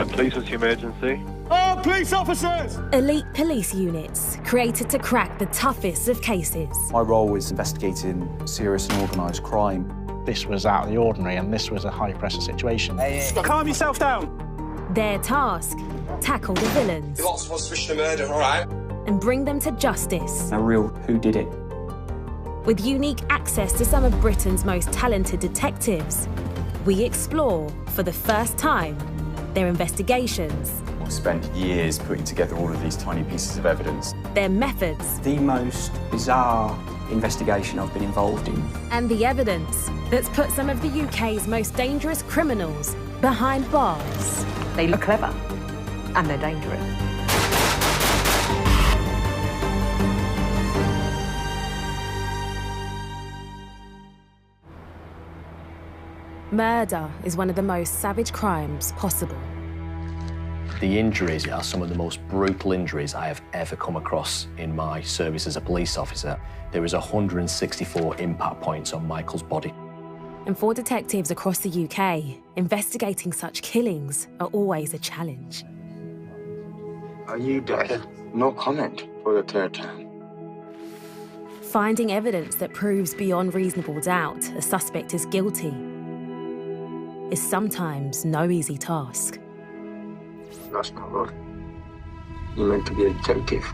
Police, what's your emergency? Oh, police officers! Elite police units created to crack the toughest of cases. My role was investigating serious and organised crime. This was out of the ordinary, and this was a high-pressure situation. Calm yourself down. Their task, tackle the villains. Lots of us suspicion of murder, all right? And bring them to justice. A real whodidit. With unique access to some of Britain's most talented detectives, we explore, for the first time, their investigations. I've spent years putting together all of these tiny pieces of evidence. Their methods. The most bizarre investigation I've been involved in. And the evidence that's put some of the UK's most dangerous criminals behind bars. They look clever, and they're dangerous. Murder is one of the most savage crimes possible. The injuries are some of the most brutal injuries I have ever come across in my service as a police officer. There is 164 impact points on Michael's body. And for detectives across the UK, investigating such killings are always a challenge. Are you dead? No comment for the third time. Finding evidence that proves beyond reasonable doubt a suspect is guilty is sometimes no easy task. That's not good. You're meant to be a detective.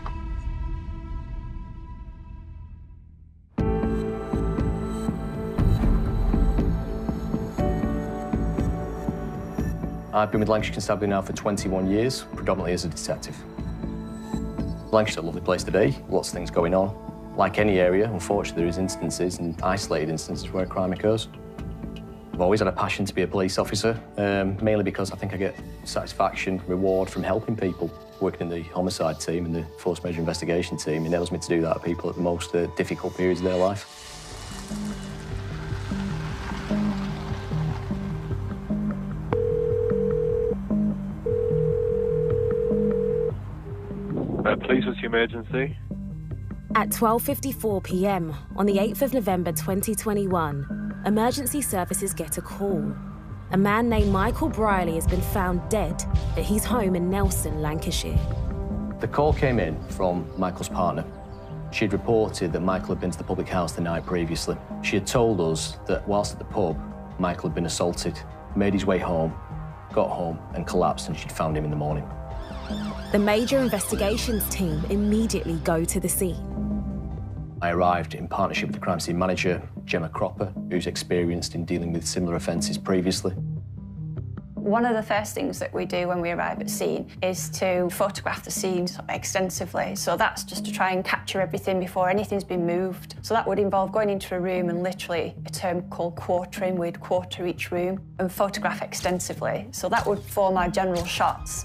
I've been with Lancashire Constabulary now for 21 years, predominantly as a detective. Lancashire's a lovely place to be, lots of things going on. Like any area, unfortunately, there is instances and isolated instances where crime occurs. I've always had a passion to be a police officer, mainly because I think I get satisfaction, reward from helping people. Working in the homicide team and the force major investigation team enables me to do that to people at the most difficult periods of their life. Police, what's your emergency? At 12:54 p.m. on the 8th of November 2021, emergency services get a call. A man named Michael Brierley has been found dead at his home in Nelson, Lancashire. The call came in from Michael's partner. She'd reported that Michael had been to the public house the night previously. She had told us that whilst at the pub, Michael had been assaulted, made his way home, got home and collapsed, and she'd found him in the morning. The major investigations team immediately go to the scene. I arrived in partnership with the crime scene manager, Gemma Cropper, who's experienced in dealing with similar offences previously. One of the first things that we do when we arrive at scene is to photograph the scene extensively. So that's just to try and capture everything before anything's been moved. So that would involve going into a room and literally a term called quartering. We'd quarter each room and photograph extensively. So that would form our general shots.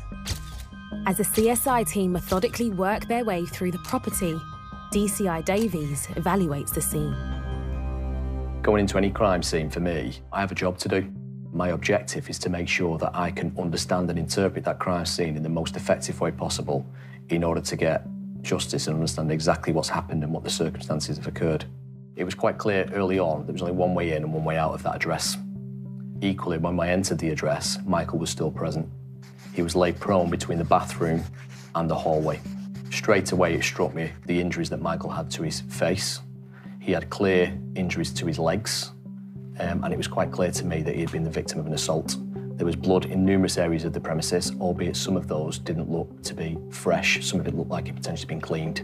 As the CSI team methodically work their way through the property, DCI Davies evaluates the scene. Going into any crime scene, for me, I have a job to do. My objective is to make sure that I can understand and interpret that crime scene in the most effective way possible in order to get justice and understand exactly what's happened and what the circumstances have occurred. It was quite clear early on there was only one way in and one way out of that address. Equally, when I entered the address, Michael was still present. He was laid prone between the bathroom and the hallway. Straight away, it struck me the injuries that Michael had to his face. He had clear injuries to his legs, and it was quite clear to me that he had been the victim of an assault. There was blood in numerous areas of the premises, albeit some of those didn't look to be fresh. Some of it looked like it potentially been cleaned.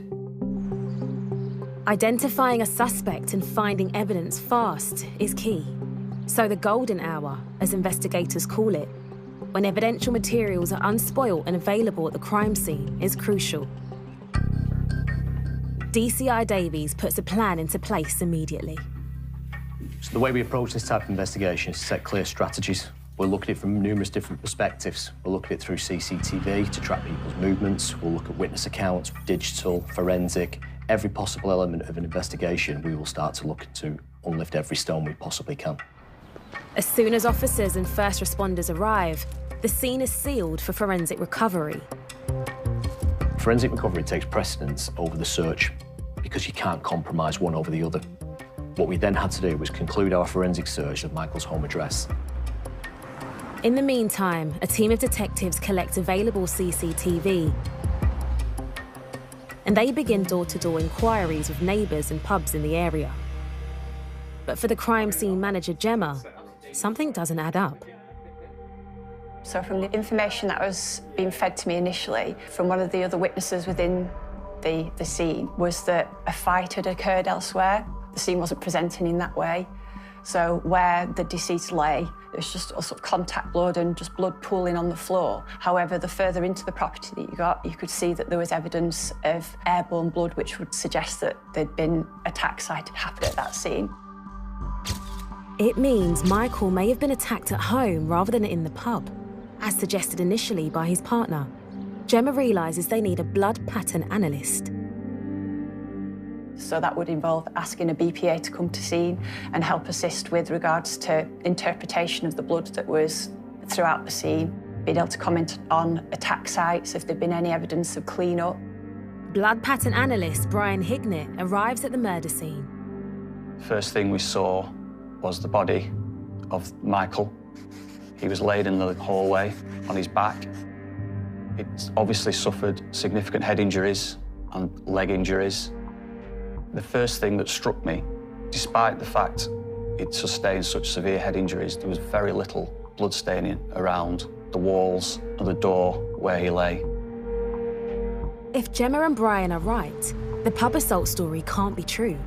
Identifying a suspect and finding evidence fast is key. So the golden hour, as investigators call it, when evidential materials are unspoilt and available at the crime scene, is crucial. DCI Davies puts a plan into place immediately. So the way we approach this type of investigation is to set clear strategies. We'll look at it from numerous different perspectives. We'll look at it through CCTV to track people's movements. We'll look at witness accounts, digital, forensic, every possible element of an investigation. We will start to look to unlift every stone we possibly can. As soon as officers and first responders arrive, the scene is sealed for forensic recovery. Forensic recovery takes precedence over the search because you can't compromise one over the other. What we then had to do was conclude our forensic search of Michael's home address. In the meantime, a team of detectives collect available CCTV, and they begin door-to-door inquiries with neighbours and pubs in the area. But for the crime scene manager, Gemma, something doesn't add up. So from the information that was being fed to me initially from one of the other witnesses within the scene was that a fight had occurred elsewhere. The scene wasn't presenting in that way. So where the deceased lay, there was just a sort of contact blood and just blood pooling on the floor. However, the further into the property that you got, you could see that there was evidence of airborne blood, which would suggest that there'd been attack site had happened at that scene. It means Michael may have been attacked at home rather than in the pub, as suggested initially by his partner. Gemma realises they need a blood pattern analyst. So that would involve asking a BPA to come to scene and help assist with regards to interpretation of the blood that was throughout the scene, being able to comment on attack sites, if there'd been any evidence of clean-up. Blood pattern analyst Brian Hignett arrives at the murder scene. First thing we saw was the body of Michael. He was laid in the hallway on his back. He'd obviously suffered significant head injuries and leg injuries. The first thing that struck me, despite the fact he'd sustained such severe head injuries, there was very little blood staining around the walls of the door where he lay. If Gemma and Brian are right, the pub assault story can't be true.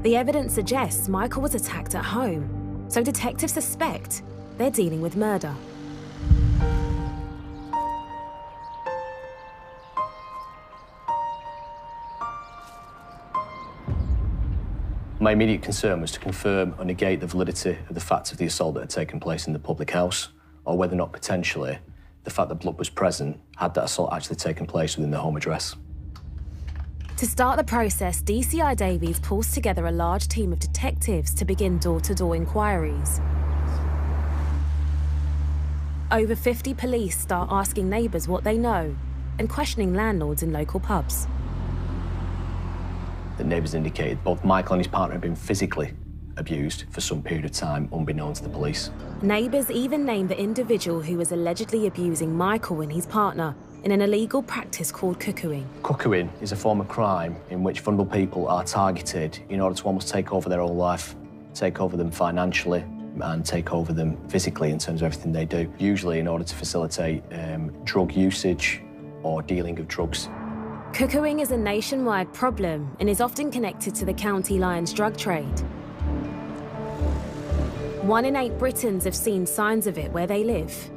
The evidence suggests Michael was attacked at home, so detectives suspect they're dealing with murder. My immediate concern was to confirm or negate the validity of the facts of the assault that had taken place in the public house, or whether or not potentially the fact that blood was present had that assault actually taken place within the home address. To start the process, DCI Davies pulls together a large team of detectives to begin door-to-door inquiries. Over 50 police start asking neighbours what they know and questioning landlords in local pubs. The neighbours indicated both Michael and his partner had been physically abused for some period of time, unbeknown to the police. Neighbours even named the individual who was allegedly abusing Michael and his partner in an illegal practice called cuckooing. Cuckooing is a form of crime in which vulnerable people are targeted in order to almost take over their whole life, take over them financially and take over them physically in terms of everything they do, usually in order to facilitate drug usage or dealing of drugs. Cuckooing is a nationwide problem and is often connected to the County Lion's drug trade. 1 in 8 Britons have seen signs of it where they live.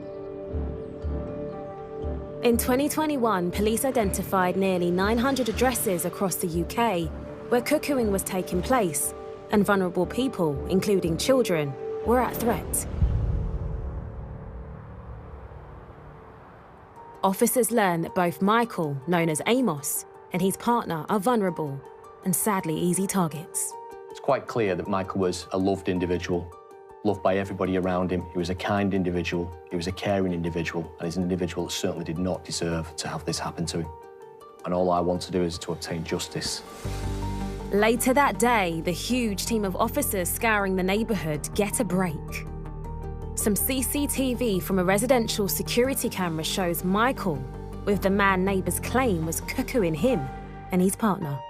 In 2021, police identified nearly 900 addresses across the UK where cuckooing was taking place, and vulnerable people, including children, were at threat. Officers learn that both Michael, known as Amos, and his partner are vulnerable and sadly easy targets. It's quite clear that Michael was a loved individual, loved by everybody around him. He was a kind individual, he was a caring individual, and he's an individual that certainly did not deserve to have this happen to him. And all I want to do is to obtain justice. Later that day, the huge team of officers scouring the neighbourhood get a break. Some CCTV from a residential security camera shows Michael with the man neighbours claim was cuckooing him and his partner.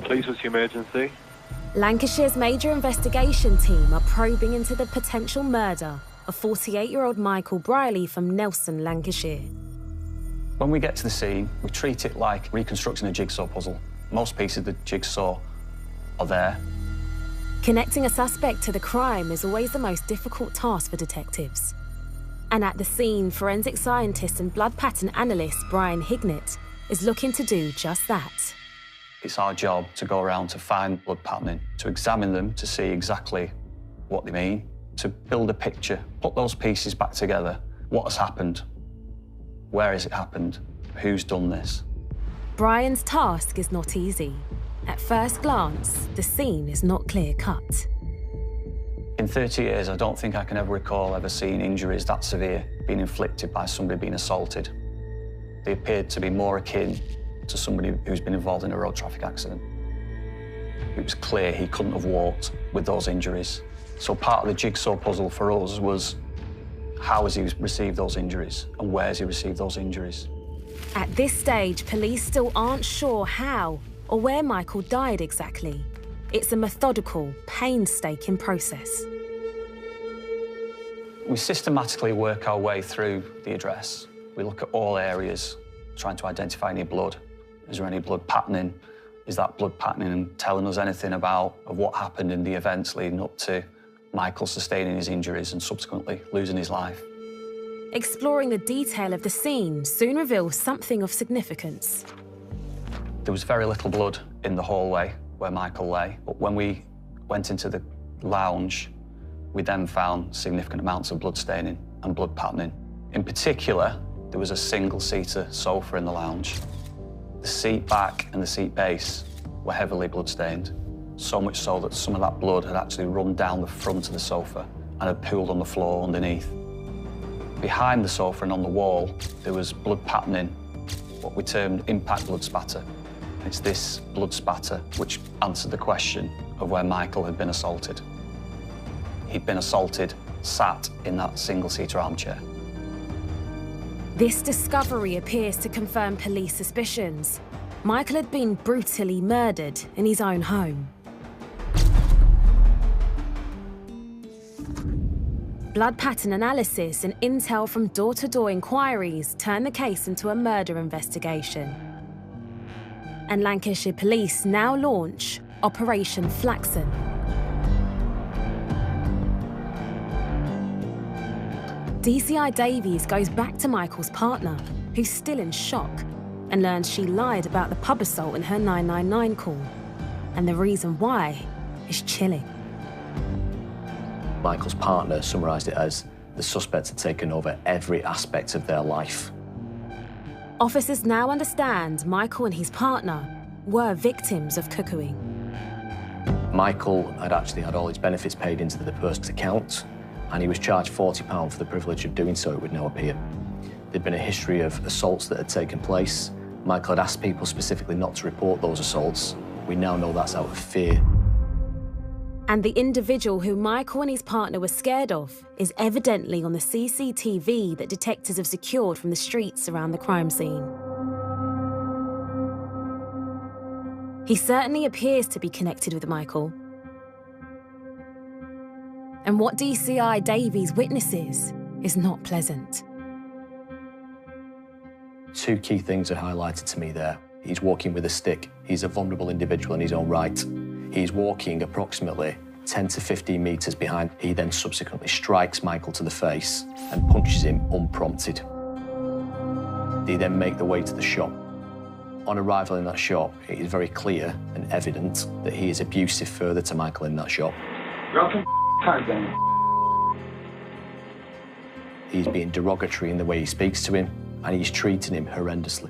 Police, what's your emergency? Lancashire's major investigation team are probing into the potential murder of 48-year-old Michael Brierley from Nelson, Lancashire. When we get to the scene, we treat it like reconstructing a jigsaw puzzle. Most pieces of the jigsaw are there. Connecting a suspect to the crime is always the most difficult task for detectives. And at the scene, forensic scientist and blood pattern analyst Brian Hignett is looking to do just that. It's our job to go around to find blood patterning, to examine them, to see exactly what they mean, to build a picture, put those pieces back together. What has happened? Where has it happened? Who's done this? Brian's task is not easy. At first glance, the scene is not clear-cut. In 30 years, I don't think I can ever recall ever seeing injuries that severe being inflicted by somebody being assaulted. They appeared to be more akin to somebody who's been involved in a road traffic accident. It was clear he couldn't have walked with those injuries. So part of the jigsaw puzzle for us was how has he received those injuries and where has he received those injuries? At this stage, police still aren't sure how or where Michael died exactly. It's a methodical, painstaking process. We systematically work our way through the address. We look at all areas, trying to identify any blood. Is there any blood patterning? Is that blood patterning telling us anything of what happened in the events leading up to Michael sustaining his injuries and subsequently losing his life? Exploring the detail of the scene soon reveals something of significance. There was very little blood in the hallway where Michael lay, but when we went into the lounge, we then found significant amounts of blood staining and blood patterning. In particular, there was a single-seater sofa in the lounge. The seat back and the seat base were heavily blood-stained, so much so that some of that blood had actually run down the front of the sofa and had pooled on the floor underneath. Behind the sofa and on the wall, there was blood patterning, what we termed impact blood spatter. It's this blood spatter which answered the question of where Michael had been assaulted. He'd been assaulted, sat in that single-seater armchair. This discovery appears to confirm police suspicions. Michael had been brutally murdered in his own home. Blood pattern analysis and intel from door-to-door inquiries turn the case into a murder investigation. And Lancashire Police now launch Operation Flaxen. DCI Davies goes back to Michael's partner, who's still in shock, and learns she lied about the pub assault in her 999 call. And the reason why is chilling. Michael's partner summarised it as the suspect had taken over every aspect of their life. Officers now understand Michael and his partner were victims of cuckooing. Michael had actually had all his benefits paid into the person's account, and he was charged £40 for the privilege of doing so, it would now appear. There'd been a history of assaults that had taken place. Michael had asked people specifically not to report those assaults. We now know that's out of fear. And the individual who Michael and his partner were scared of is evidently on the CCTV that detectives have secured from the streets around the crime scene. He certainly appears to be connected with Michael. And what DCI Davies witnesses is not pleasant. Two key things are highlighted to me there. He's walking with a stick. He's a vulnerable individual in his own right. He's walking approximately 10 to 15 metres behind. He then subsequently strikes Michael to the face and punches him unprompted. They then make their way to the shop. On arrival in that shop, it is very clear and evident that he is abusive further to Michael in that shop. He's being derogatory in the way he speaks to him, and he's treating him horrendously.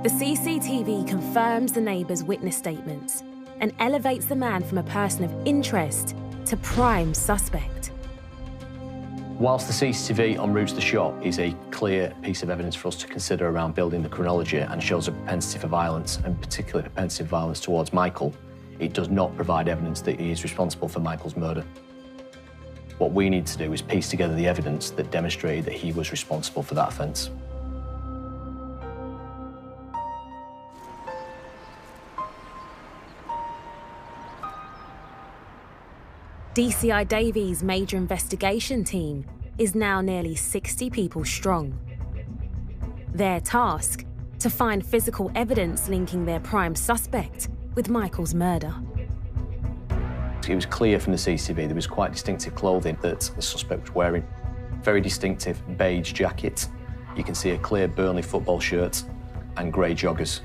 The CCTV confirms the neighbours' witness statements and elevates the man from a person of interest to prime suspect. Whilst the CCTV en route to the shop is a clear piece of evidence for us to consider around building the chronology and shows a propensity for violence, and particularly propensity for violence towards Michael, it does not provide evidence that he is responsible for Michael's murder. What we need to do is piece together the evidence that demonstrated that he was responsible for that offence. DCI Davies' major investigation team is now nearly 60 people strong. Their task, to find physical evidence linking their prime suspect with Michael's murder. It was clear from the CCTV there was quite distinctive clothing that the suspect was wearing. Very distinctive beige jacket. You can see a clear Burnley football shirt and grey joggers.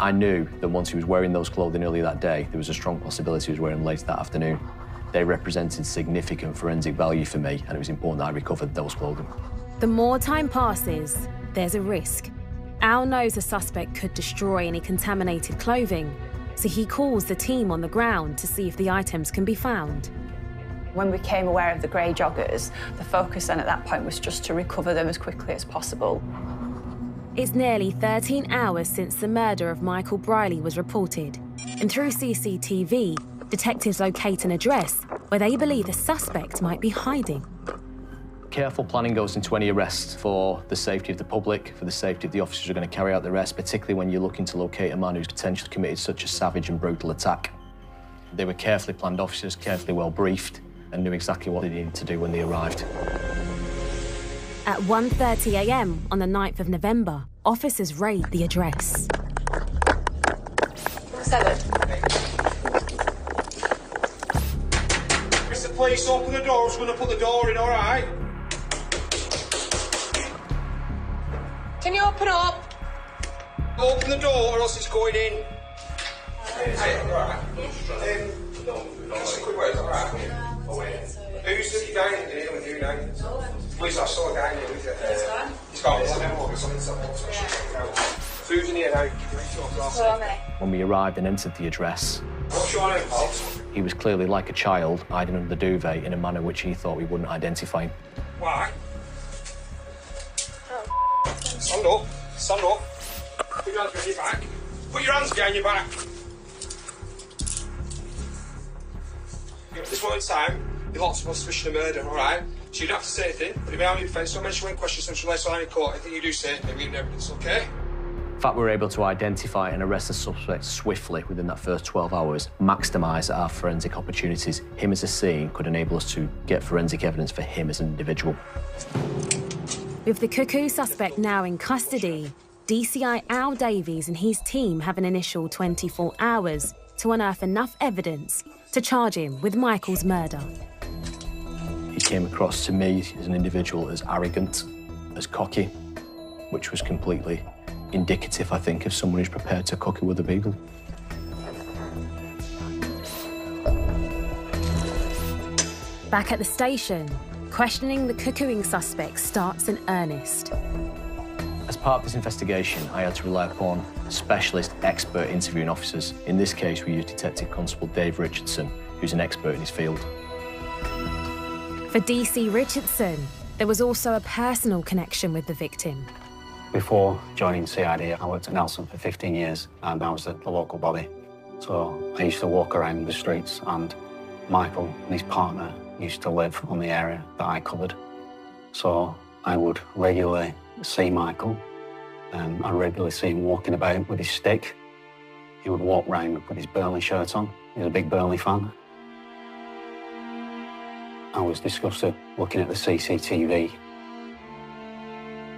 I knew that once he was wearing those clothing earlier that day, there was a strong possibility he was wearing them later that afternoon. They represented significant forensic value for me, and it was important that I recovered those clothing. The more time passes, there's a risk. Al knows the suspect could destroy any contaminated clothing, so he calls the team on the ground to see if the items can be found. When we became aware of the grey joggers, the focus then at that point was just to recover them as quickly as possible. It's nearly 13 hours since the murder of Michael Brierley was reported, and through CCTV, detectives locate an address where they believe the suspect might be hiding. Careful planning goes into any arrest for the safety of the public, for the safety of the officers who are going to carry out the arrest, particularly when you're looking to locate a man who's potentially committed such a savage and brutal attack. They were carefully planned officers, carefully well briefed, and knew exactly what they needed to do when they arrived. At 1:30 a.m. on the 9th of November, officers raid the address. 7. Mr. Police, open the door. I was going to put the door in, all right? Can you open up? Open the door or else it's going in. Who's the guy in here with you now? Please, I saw a guy in here with you. He's got food in here now. When we arrived and entered the address, What's your name, Paul? he was clearly like a child, hiding under the duvet in a manner which he thought we wouldn't identify him. Why? Stand up. Stand up. Put your hands behind your back. Put your hands behind your back. At this moment in time, you're not supposed to suspicion of murder, all right? So you don't have to say anything, but if you have any defence, don't mention any questions, central later on in court. Anything you do say, they read evidence, okay? The fact we were able to identify and arrest the suspect swiftly within that first 12 hours maximised our forensic opportunities. Him as a scene could enable us to get forensic evidence for him as an individual. With the cuckoo suspect now in custody, DCI Al Davies and his team have an initial 24 hours to unearth enough evidence to charge him with Michael's murder. He came across to me as an individual as arrogant, as cocky, which was completely indicative, I think, of someone who's prepared to cocky with other people. Back at the station, questioning the cuckooing suspect starts in earnest. As part of this investigation, I had to rely upon specialist expert interviewing officers. In this case, we used Detective Constable Dave Richardson, who's an expert in his field. For DC Richardson, there was also a personal connection with the victim. Before joining CID, I worked at Nelson for 15 years, and I was the local body. So I used to walk around the streets, and Michael and his partner used to live on the area that I covered. So I would regularly see Michael, and I regularly see him walking about with his stick. He would walk round with his Burnley shirt on. He was a big Burnley fan. I was disgusted looking at the CCTV.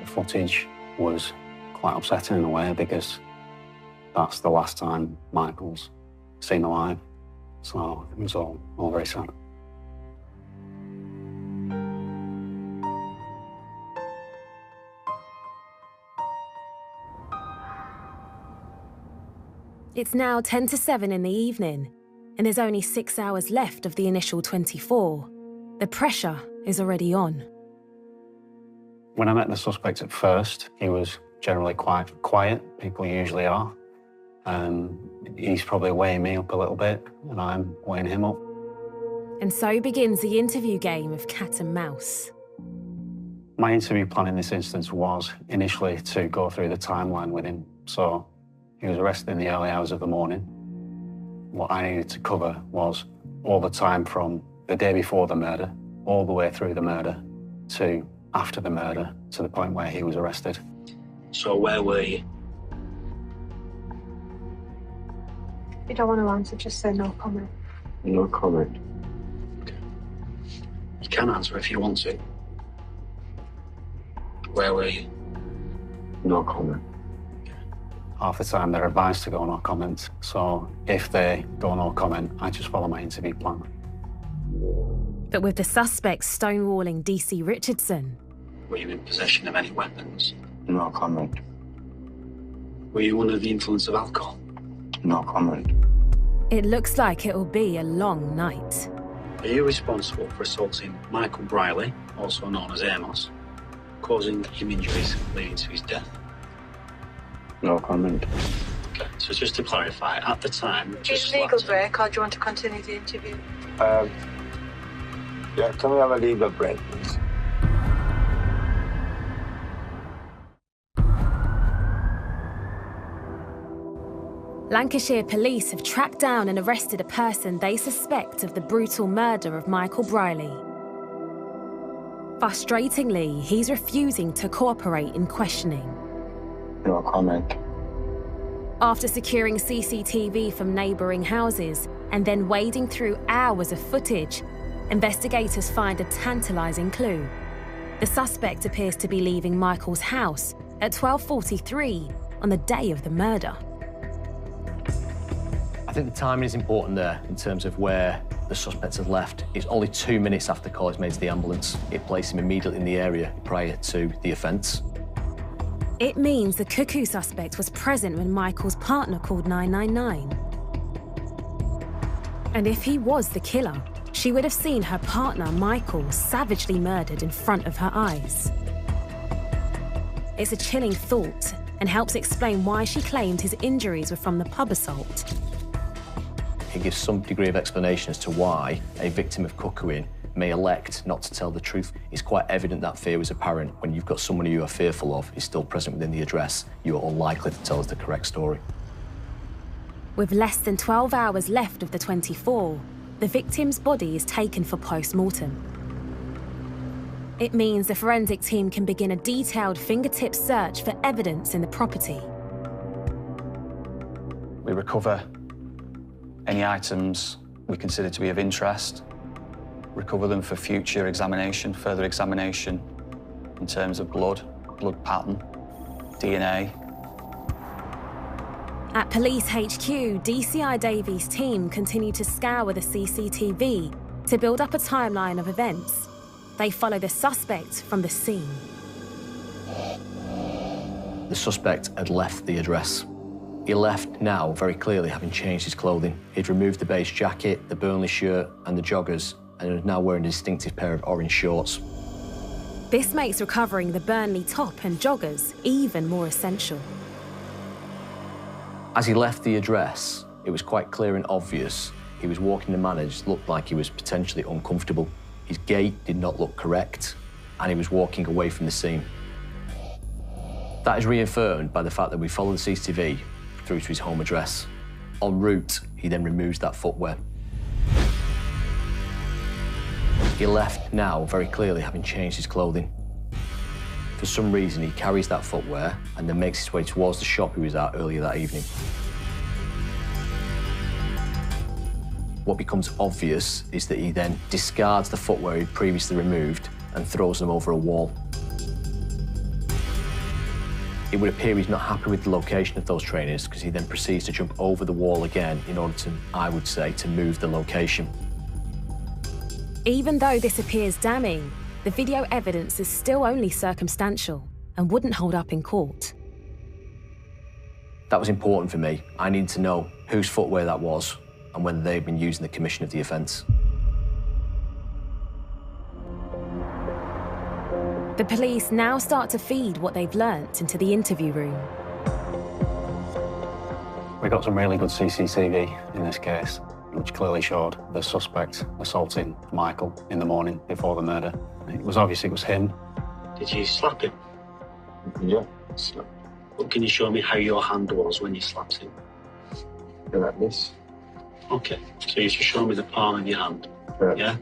The footage was quite upsetting in a way because that's the last time Michael's seen alive. So it was all very sad. It's now 10 to 7 in the evening, and there's only 6 hours left of the initial 24. The pressure is already on. When I met the suspect at first, he was generally quite quiet. People usually are. He's probably weighing me up a little bit, and I'm weighing him up. And so begins the interview game of cat and mouse. My interview plan in this instance was initially to go through the timeline with him. So he was arrested in the early hours of the morning. What I needed to cover was all the time from the day before the murder, all the way through the murder, to after the murder, to the point where he was arrested. So where were you? If you don't want to answer, just say no comment. No comment. Okay. You can answer if you want to. Where were you? No comment. Half the time they're advised to go no comment, so if they go no comment, I just follow my interview plan. But with the suspect stonewalling DC Richardson... Were you in possession of any weapons? No comment. Were you under the influence of alcohol? No comment. It looks like it'll be a long night. Are you responsible for assaulting Michael Brierley, also known as Amos, causing him injuries leading to his death? No comment. Okay. So just to clarify, at the time, just Is legal break, or do you want to continue the interview? Yeah, can we have a legal break, please? Lancashire police have tracked down and arrested a person they suspect of the brutal murder of Michael Brierley. Frustratingly, he's refusing to cooperate in questioning. No comment. After securing CCTV from neighbouring houses and then wading through hours of footage, investigators find a tantalising clue. The suspect appears to be leaving Michael's house at 12:43 on the day of the murder. I think the timing is important there in terms of where the suspect had left. It's only 2 minutes after call is made to the ambulance. It placed him immediately in the area prior to the offence. It means the cuckoo suspect was present when Michael's partner called 999. And if he was the killer, she would have seen her partner, Michael, savagely murdered in front of her eyes. It's a chilling thought and helps explain why she claimed his injuries were from the pub assault. It gives some degree of explanation as to why a victim of cuckooing may elect not to tell the truth. It's quite evident that fear was apparent. When you've got someone who you are fearful of is still present within the address, you are unlikely to tell us the correct story. With less than 12 hours left of the 24, the victim's body is taken for post-mortem. It means the forensic team can begin a detailed fingertip search for evidence in the property. We recover any items we consider to be of interest, recover them for future examination, further examination in terms of blood pattern, DNA. At Police HQ, DCI Davies' team continue to scour the CCTV to build up a timeline of events. They follow the suspect from the scene. The suspect had left the address. He left now, very clearly, having changed his clothing. He'd removed the beige jacket, the Burnley shirt and the joggers, and was now wearing a distinctive pair of orange shorts. This makes recovering the Burnley top and joggers even more essential. As he left the address, it was quite clear and obvious he was walking in a manner that looked like he was potentially uncomfortable. His gait did not look correct, and he was walking away from the scene. That is reaffirmed by the fact that we followed the CCTV through to his home address. En route, he then removes that footwear. He left now, very clearly, having changed his clothing. For some reason, he carries that footwear and then makes his way towards the shop he was at earlier that evening. What becomes obvious is that he then discards the footwear he'd previously removed and throws them over a wall. It would appear he's not happy with the location of those trainers because he then proceeds to jump over the wall again in order to, I would say, to move the location. Even though this appears damning, the video evidence is still only circumstantial and wouldn't hold up in court. That was important for me. I needed to know whose footwear that was and whether they had been used in the commission of the offence. The police now start to feed what they've learnt into the interview room. We got some really good CCTV in this case, which clearly showed the suspect assaulting Michael in the morning before the murder. It was obvious it was him. Did you slap him? Yeah, slap. Well, can you show me how your hand was when you slapped him? Yeah, like this. Okay, so you should show me the palm of your hand. Yeah?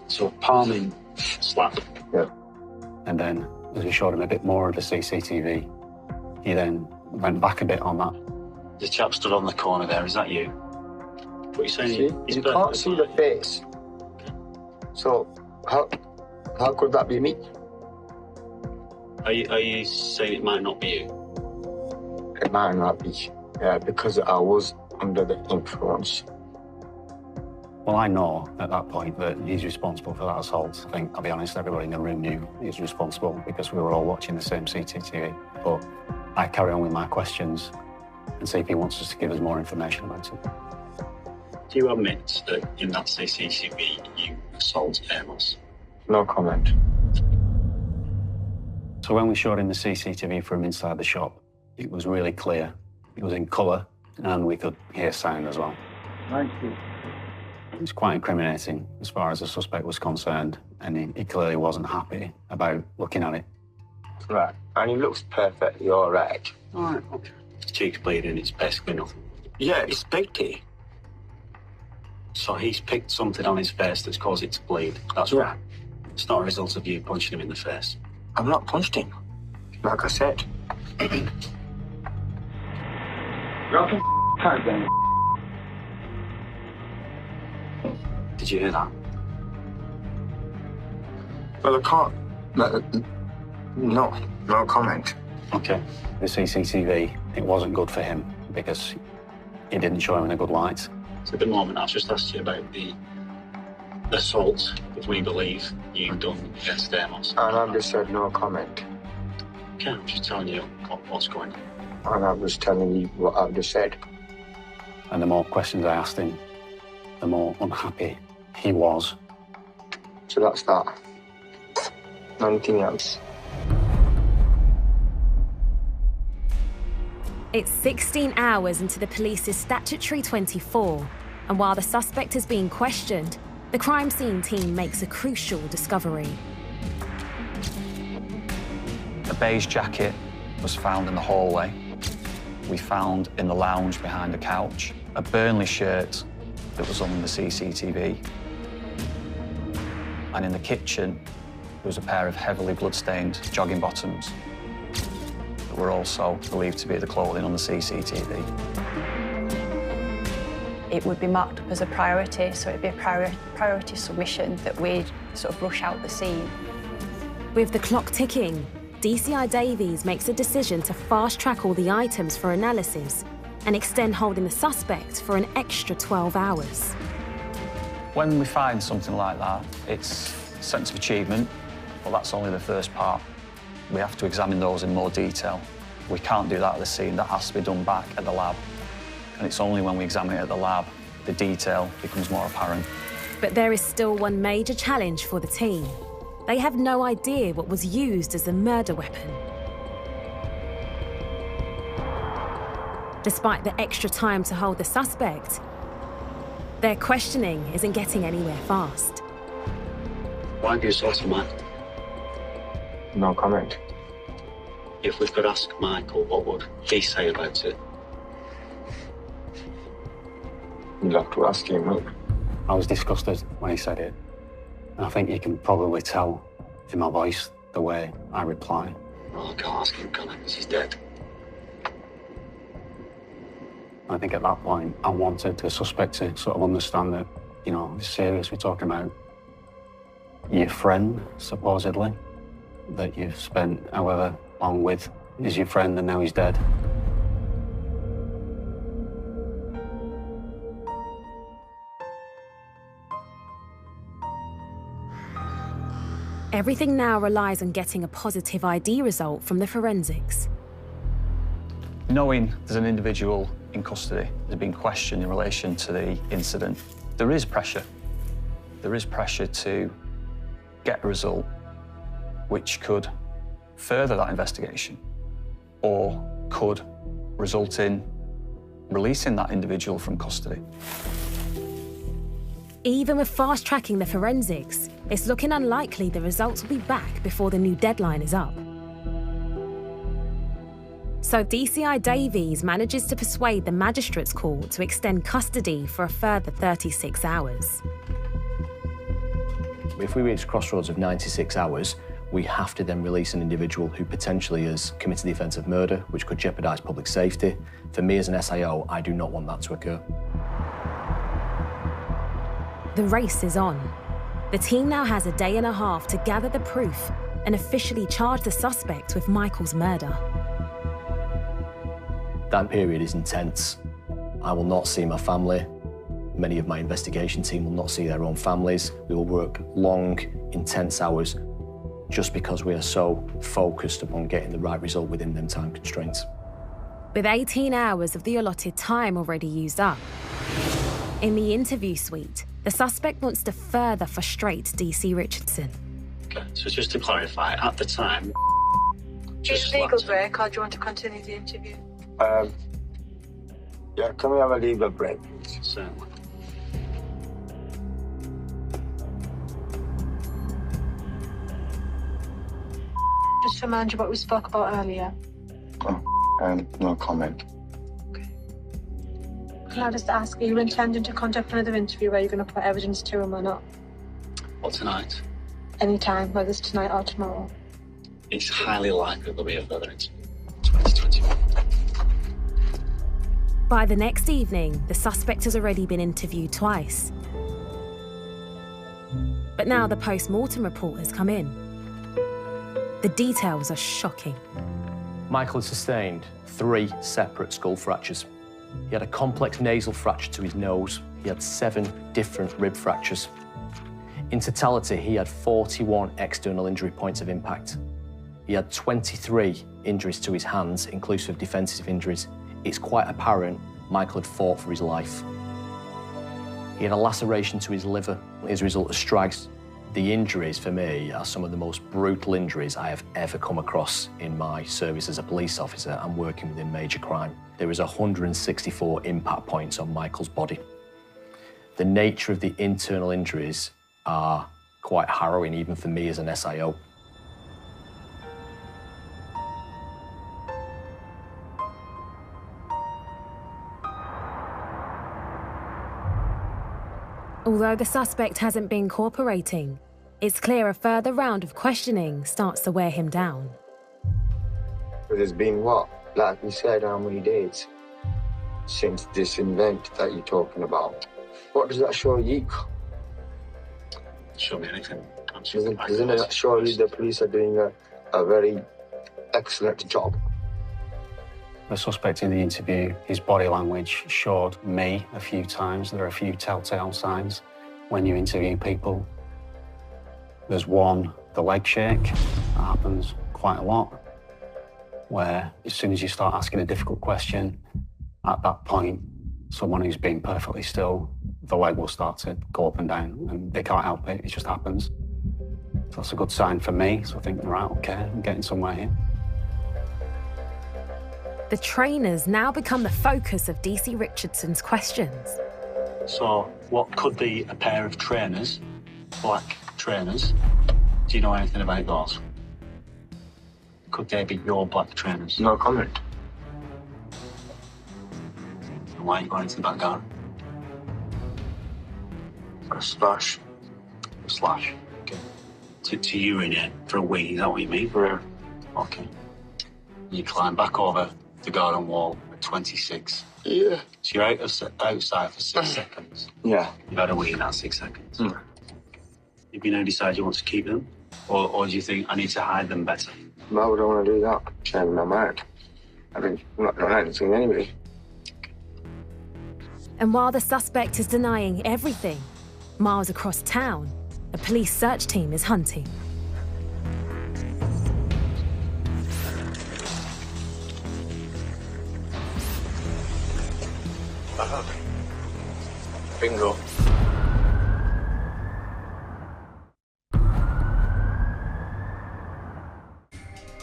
So palming, slap. Yeah. And then, as we showed him a bit more of the CCTV, he then went back a bit on that. The chap stood on the corner there, is that you? What are you saying? See? You can't see the face. So, how could that be me? Are you saying it might not be you? It might not be, yeah, because I was under the influence. Well, I know at that point that he's responsible for that assault. I think, I'll be honest, everybody in the room knew he was responsible because we were all watching the same CCTV. But I carry on with my questions and see if he wants us to give us more information about it. Do you admit that in that CCTV you assaulted Amos? No comment. So when we showed him the CCTV from inside the shop, it was really clear. It was in colour and we could hear sound as well. Thank you. It's quite incriminating as far as the suspect was concerned, and he clearly wasn't happy about looking at it. Right, and he looks perfectly all right. All right, okay. His cheek's bleeding, it's basically nothing. Yeah, it's sticky. So he's picked something on his face that's caused it to bleed. That's right. It's not a result of you punching him in the face. I've not punched him, like I said. Drop him out then. Did you hear that? Well, I can't. No comment. Okay. The CCTV, it wasn't good for him because it didn't show him in a good light. So at the moment, I've just asked you about the assault that we believe you've done against Amos. And I've just said no comment. Okay, I'm just telling you what's going on. And I was telling you what I've just said. And the more questions I asked him, the more unhappy he was. So that's that. Nothing else. It's 16 hours into the police's statutory 24, and while the suspect is being questioned, the crime scene team makes a crucial discovery. A beige jacket was found in the hallway. We found in the lounge behind the couch a Burnley shirt that was on the CCTV. And in the kitchen, there was a pair of heavily blood-stained jogging bottoms that were also believed to be the clothing on the CCTV. It would be marked up as a priority, so it'd be a priority submission that we'd sort of rush out the scene. With the clock ticking, DCI Davies makes a decision to fast-track all the items for analysis and extend holding the suspect for an extra 12 hours. When we find something like that, it's a sense of achievement, but that's only the first part. We have to examine those in more detail. We can't do that at the scene. That has to be done back at the lab. And it's only when we examine it at the lab, the detail becomes more apparent. But there is still one major challenge for the team. They have no idea what was used as a murder weapon. Despite the extra time to hold the suspect, their questioning isn't getting anywhere fast. Why have you assaulted Michael? No comment. If we could ask Michael, what would he say about it? You'll have to ask him, look. I was disgusted when he said it. And I think you can probably tell in my voice the way I reply. Well, I can't ask him, can I? Because he's dead. I think at that point, I wanted the suspect to sort of understand that, you know, it's serious. We're talking about your friend, supposedly, that you've spent however long with is your friend and now he's dead. Everything now relies on getting a positive ID result from the forensics. Knowing there's an individual in custody that's been questioned in relation to the incident, there is pressure. There is pressure to get a result which could further that investigation or could result in releasing that individual from custody. Even with fast-tracking the forensics, it's looking unlikely the results will be back before the new deadline is up. So DCI Davies manages to persuade the magistrate's court to extend custody for a further 36 hours. If we reach crossroads of 96 hours, we have to then release an individual who potentially has committed the offence of murder, which could jeopardise public safety. For me as an SIO, I do not want that to occur. The race is on. The team now has a day and a half to gather the proof and officially charge the suspect with Michael's murder. That period is intense. I will not see my family. Many of my investigation team will not see their own families. We will work long, intense hours just because we are so focused upon getting the right result within them time constraints. With 18 hours of the allotted time already used up, in the interview suite, the suspect wants to further frustrate DC Richardson. Okay, so just to clarify, at the time... Is legal break, or do you want to continue the interview? Yeah, can we have a little break? Certainly. Just remind you what we spoke about earlier. No comment. Can I just ask, are you intending to conduct another interview where you're going to put evidence to him or not? What, tonight? Any time, whether it's tonight or tomorrow. It's highly likely there'll be a further interview. 2021. By the next evening, the suspect has already been interviewed twice. But now the post-mortem report has come in. The details are shocking. Michael had sustained 3 separate skull fractures. He had a complex nasal fracture to his nose. He had 7 different rib fractures. In totality, he had 41 external injury points of impact. He had 23 injuries to his hands, inclusive of defensive injuries. It's quite apparent Michael had fought for his life. He had a laceration to his liver as a result of strikes. The injuries, for me, are some of the most brutal injuries I have ever come across in my service as a police officer and working within major crime. There was 164 impact points on Michael's body. The nature of the internal injuries are quite harrowing, even for me as an SIO. Although the suspect hasn't been cooperating, it's clear a further round of questioning starts to wear him down. But it's been what? Like we said, how many days since this event that you're talking about? What does that show you? Show me anything. Isn't it surely the police are doing a very excellent job? The suspect in the interview, his body language showed me a few times. There are a few telltale signs when you interview people. There's one, the leg shake. That happens quite a lot, where as soon as you start asking a difficult question, at that point, someone who's been perfectly still, the leg will start to go up and down, and they can't help it. It just happens. So that's a good sign for me. So I think, right, okay, I'm getting somewhere here. The trainers now become the focus of DC Richardson's questions. So, what could be a pair of trainers, black trainers? Do you know anything about those? Could they be your black trainers? No comment. And why are you going into the back garden? For a slash. A slash. Okay. To urinate for a wee, is that what you mean? Yeah. Okay. You climb back over the garden wall at 26. Yeah. So you're outside for 6 seconds. Yeah. You've had a wee in that 6 seconds. Mm. If you now decide you want to keep them, or do you think I need to hide them better? Why would I want to do that? Change my mind. I mean, I'm not doing anything anyway. And while the suspect is denying everything, miles across town, a police search team is hunting. Bingo.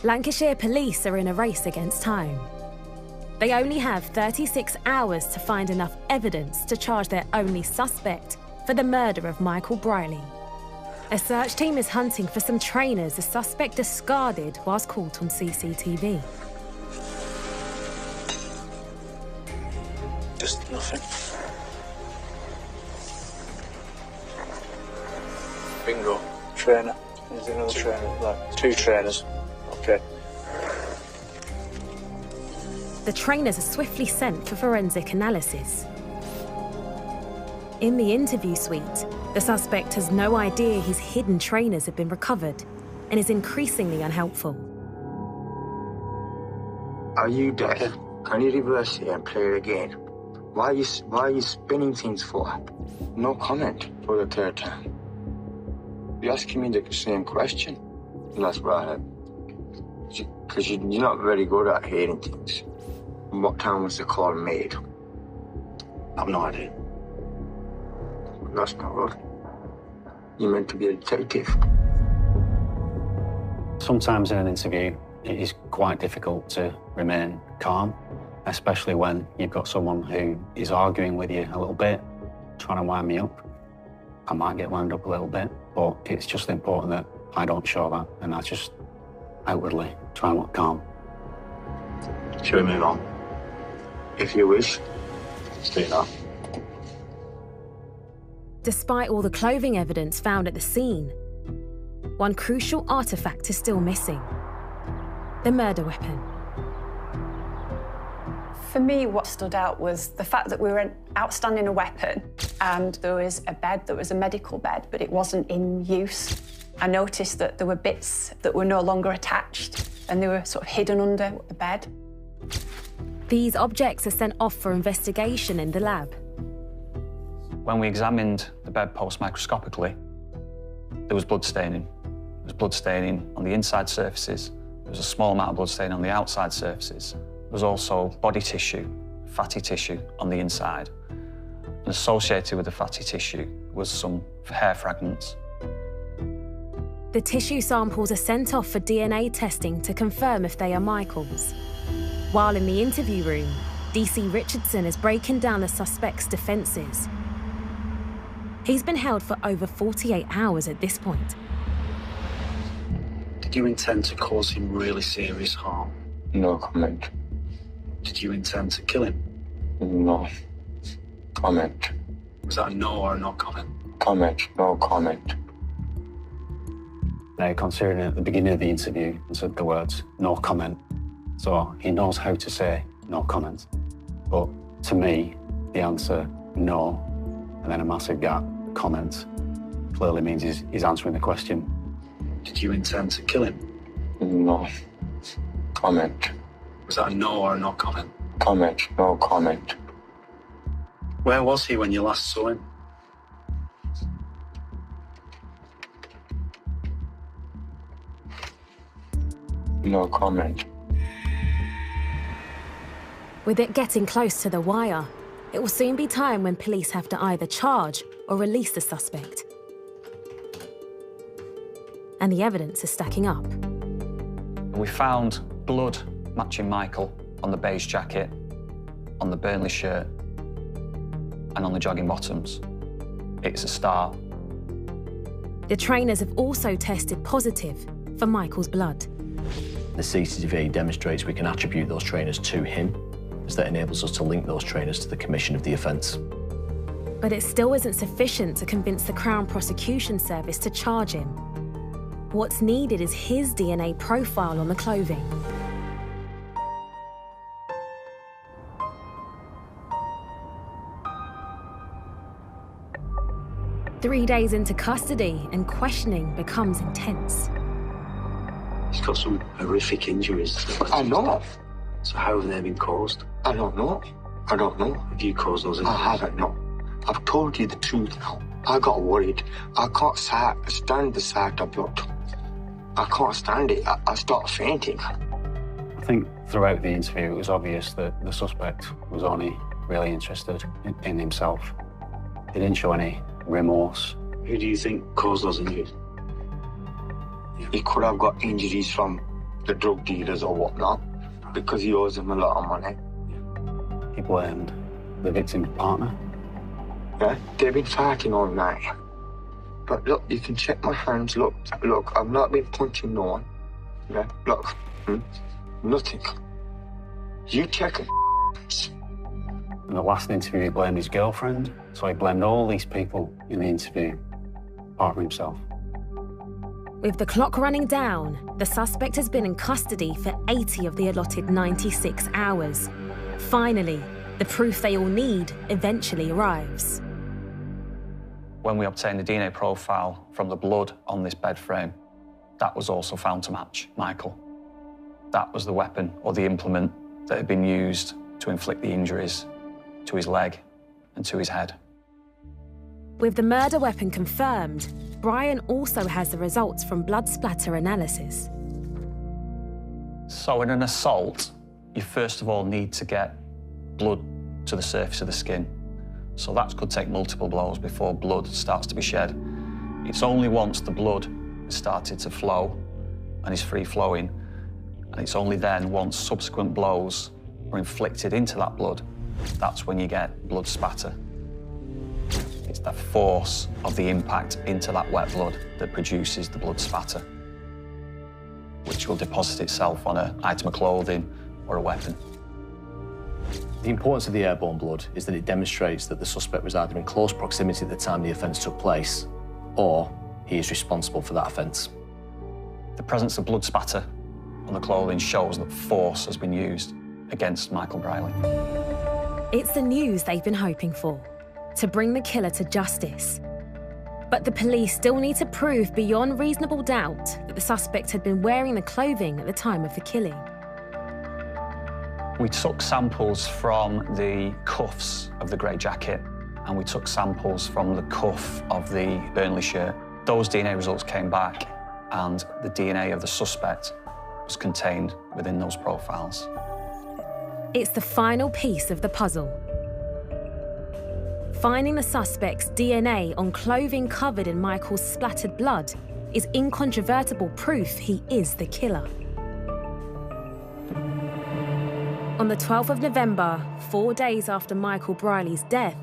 Lancashire police are in a race against time. They only have 36 hours to find enough evidence to charge their only suspect for the murder of Michael Brierley. A search team is hunting for some trainers the suspect discarded whilst caught on CCTV. Just nothing. Bingo. Trainer. There's another trainer. Like 2 trainers. Okay. The trainers are swiftly sent for forensic analysis. In the interview suite, the suspect has no idea his hidden trainers have been recovered and is increasingly unhelpful. Are you deaf? Can you reverse it and play it again? Why are you spinning things for? No comment for the 3rd time. You're asking me the same question. That's right. Because you're not very good at hearing things. What time was the call made? I've no idea. That's not good. You're meant to be a detective. Sometimes in an interview, it is quite difficult to remain calm. especially when you've got someone who is arguing with you a little bit, trying to wind me up. I might get wound up a little bit, but it's just important that I don't show that, and I just outwardly try and look calm. Shall we move on? If you wish, stay now. Despite all the clothing evidence found at the scene, one crucial artifact is still missing: the murder weapon. For me, what stood out was the fact that we were outstanding a weapon and there was a bed that was a medical bed, but it wasn't in use. I noticed that there were bits that were no longer attached and they were sort of hidden under the bed. These objects are sent off for investigation in the lab. When we examined the bedpost microscopically, there was blood staining. There was blood staining on the inside surfaces. There was a small amount of blood staining on the outside surfaces. There was also body tissue, fatty tissue on the inside. And associated with the fatty tissue was some hair fragments. The tissue samples are sent off for DNA testing to confirm if they are Michael's. While in the interview room, DC Richardson is breaking down the suspect's defences. He's been held for over 48 hours at this point. Did you intend to cause him really serious harm? No comment. Did you intend to kill him? No comment. Was that a no or a no comment? Comment, no comment. Now, considering at the beginning of the interview, I said the words, no comment. So he knows how to say no comment. But to me, the answer, no, and then a massive gap, comment, clearly means he's answering the question. Did you intend to kill him? No comment. Was that a no or a no comment? Comment, no comment. Where was he when you last saw him? No comment. With it getting close to the wire, it will soon be time when police have to either charge or release the suspect. And the evidence is stacking up. We found blood matching Michael on the beige jacket, on the Burnley shirt, and on the jogging bottoms. It's a start. The trainers have also tested positive for Michael's blood. The CCTV demonstrates we can attribute those trainers to him, as that enables us to link those trainers to the commission of the offence. But it still isn't sufficient to convince the Crown Prosecution Service to charge him. What's needed is his DNA profile on the clothing. Three days into custody and questioning becomes intense. He's got some horrific injuries. I know. So how have they been caused? I don't know. I don't know. Have you caused those injuries? I haven't, no. I've told you the truth now. I got worried. I can't stand the sight of blood. I can't stand it. I start fainting. I think throughout the interview, it was obvious that the suspect was only really interested in himself. He didn't show any remorse. Who do you think caused those injuries? He could have got injuries from the drug dealers or whatnot, because he owes them a lot of money. He blamed the victim's partner. Yeah, they've been fighting all night. But look, you can check my hands. Look, I've not been punching no one. Yeah, look, nothing. You check it. In the last interview, he blamed his girlfriend, so he blamed all these people in the interview, apart from himself. With the clock running down, the suspect has been in custody for 80 of the allotted 96 hours. Finally, the proof they all need eventually arrives. When we obtained the DNA profile from the blood on this bed frame, that was also found to match Michael. That was the weapon or the implement that had been used to inflict the injuries to his leg and to his head. With the murder weapon confirmed, Brian also has the results from blood splatter analysis. So in an assault, you first of all need to get blood to the surface of the skin. So that could take multiple blows before blood starts to be shed. It's only once the blood has started to flow and is free flowing, and it's only then once subsequent blows are inflicted into that blood, that's when you get blood spatter. It's the force of the impact into that wet blood that produces the blood spatter, which will deposit itself on an item of clothing or a weapon. The importance of the airborne blood is that it demonstrates that the suspect was either in close proximity at the time the offence took place, or he is responsible for that offence. The presence of blood spatter on the clothing shows that force has been used against Michael Brierley. It's the news they've been hoping for, to bring the killer to justice. But the police still need to prove beyond reasonable doubt that the suspect had been wearing the clothing at the time of the killing. We took samples from the cuffs of the grey jacket, and we took samples from the cuff of the Burnley shirt. Those DNA results came back, and the DNA of the suspect was contained within those profiles. It's the final piece of the puzzle. Finding the suspect's DNA on clothing covered in Michael's splattered blood is incontrovertible proof he is the killer. On the 12th of November, 4 days after Michael Brierley's death,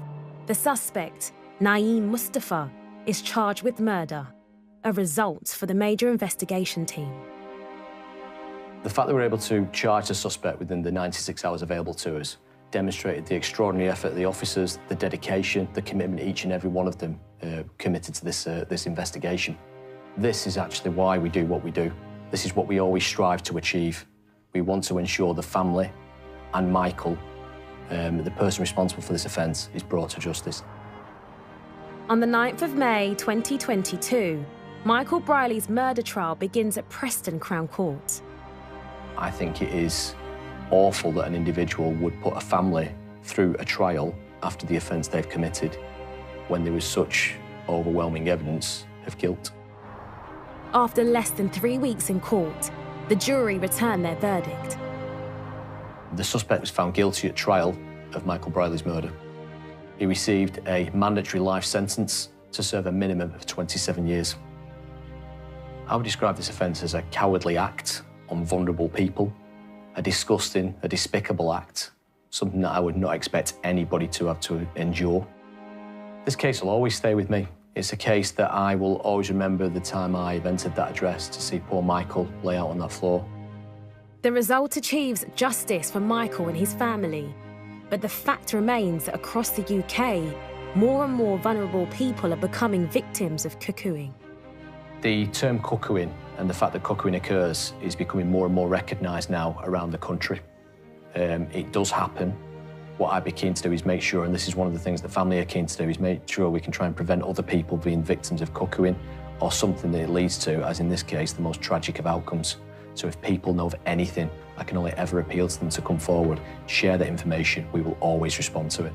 the suspect, Naeem Mustafa, is charged with murder, a result for the major investigation team. The fact that we're able to charge the suspect within the 96 hours available to us demonstrated the extraordinary effort of the officers, the dedication, the commitment each and every one of them committed to this investigation. This is actually why we do what we do. This is what we always strive to achieve. We want to ensure the family and Michael, the person responsible for this offence, is brought to justice. On the 9th of May 2022, Michael Brierley's murder trial begins at Preston Crown Court. I think it is awful that an individual would put a family through a trial after the offence they've committed when there was such overwhelming evidence of guilt. After less than 3 weeks in court, the jury returned their verdict. The suspect was found guilty at trial of Michael Brierley's murder. He received a mandatory life sentence to serve a minimum of 27 years. I would describe this offence as a cowardly act on vulnerable people, a disgusting, a despicable act, something that I would not expect anybody to have to endure. This case will always stay with me. It's a case that I will always remember the time I've entered that address to see poor Michael lay out on that floor. The result achieves justice for Michael and his family, but the fact remains that across the UK, more and more vulnerable people are becoming victims of cuckooing. The term cuckooing and the fact that cuckooing occurs is becoming more and more recognised now around the country. It does happen. What I'd be keen to do is make sure, and this is one of the things the family are keen to do, is make sure we can try and prevent other people being victims of cuckooing or something that it leads to, as in this case, the most tragic of outcomes. So if people know of anything, I can only ever appeal to them to come forward, share that information. We will always respond to it.